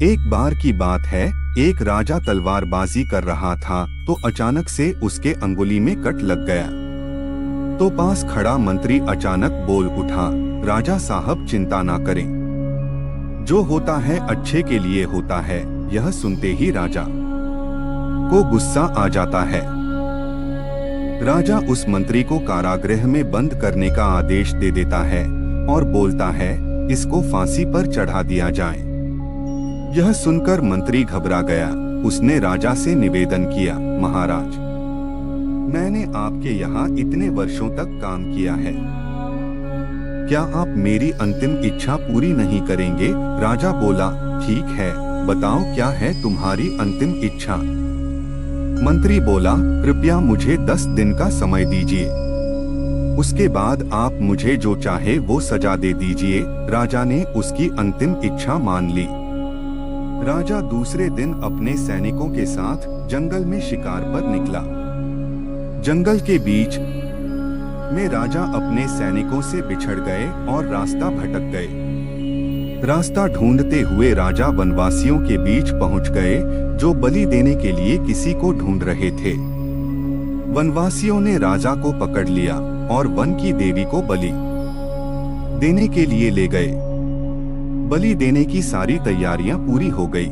एक बार की बात है, एक राजा तलवारबाजी कर रहा था तो अचानक से उसके अंगुली में कट लग गया। तो पास खड़ा मंत्री अचानक बोल उठा, राजा साहब चिंता ना करें, जो होता है अच्छे के लिए होता है। यह सुनते ही राजा को गुस्सा आ जाता है। राजा उस मंत्री को कारागृह में बंद करने का आदेश दे देता है और बोलता है, इसको फांसी पर चढ़ा दिया जाए। यह सुनकर मंत्री घबरा गया। उसने राजा से निवेदन किया, महाराज, मैंने आपके यहाँ इतने वर्षों तक काम किया है, क्या आप मेरी अंतिम इच्छा पूरी नहीं करेंगे? राजा बोला, ठीक है, बताओ क्या है तुम्हारी अंतिम इच्छा? मंत्री बोला, कृपया मुझे 10 दिन का समय दीजिए, उसके बाद आप मुझे जो चाहे वो सजा दे दीजिए। राजा ने उसकी अंतिम इच्छा मान ली। राजा दूसरे दिन अपने सैनिकों के साथ जंगल में शिकार पर निकला। जंगल के बीच में राजा अपने सैनिकों से बिछड़ गए और रास्ता भटक गए। रास्ता ढूंढते हुए राजा वनवासियों के बीच पहुंच गए, जो बलि देने के लिए किसी को ढूंढ रहे थे। वनवासियों ने राजा को पकड़ लिया और वन की देवी को बलि देने के लिए ले गए। बलि देने की सारी तैयारियां पूरी हो गई।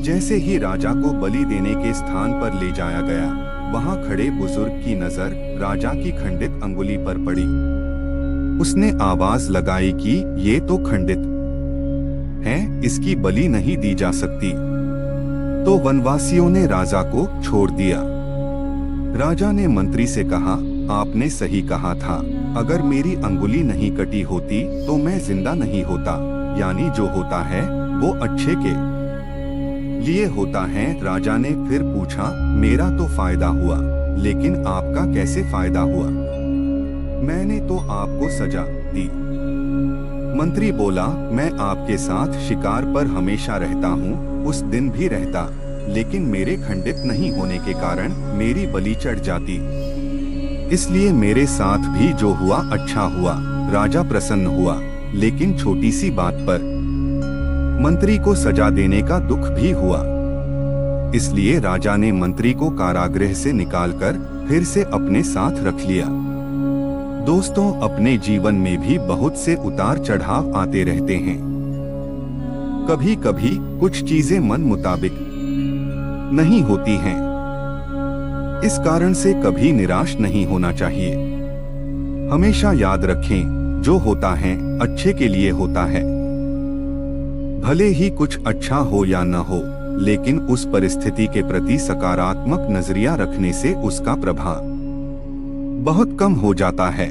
जैसे ही राजा को बलि देने के स्थान पर ले जाया गया, वहां खड़े बुजुर्ग की नजर राजा की खंडित अंगुली पर पड़ी। उसने आवाज लगाई कि ये तो खंडित है, इसकी बलि नहीं दी जा सकती। तो वनवासियों ने राजा को छोड़ दिया। राजा ने मंत्री से कहा, आपने सही कहा था, अगर मेरी अंगुली नहीं कटी होती तो मैं जिंदा नहीं होता। यानी जो होता है वो अच्छे के लिए होता है। राजा ने फिर पूछा, मेरा तो फायदा हुआ, लेकिन आपका कैसे फायदा हुआ? मैंने तो आपको सजा दी। मंत्री बोला, मैं आपके साथ शिकार पर हमेशा रहता हूँ, उस दिन भी रहता, लेकिन मेरे खंडित नहीं होने के कारण मेरी बलि चढ़ जाती, इसलिए मेरे साथ भी जो हुआ अच्छा हुआ। राजा प्रसन्न हुआ, लेकिन छोटी सी बात पर मंत्री को सजा देने का दुख भी हुआ। इसलिए राजा ने मंत्री को कारागृह से निकालकर फिर से अपने साथ रख लिया। दोस्तों, अपने जीवन में भी बहुत से उतार चढ़ाव आते रहते हैं। कभी कभी कुछ चीजें मन मुताबिक नहीं होती हैं। इस कारण से कभी निराश नहीं होना चाहिए। हमेशा याद रखें, जो होता है अच्छे के लिए होता है। भले ही कुछ अच्छा हो या न हो, लेकिन उस परिस्थिति के प्रति सकारात्मक नजरिया रखने से उसका प्रभाव बहुत कम हो जाता है।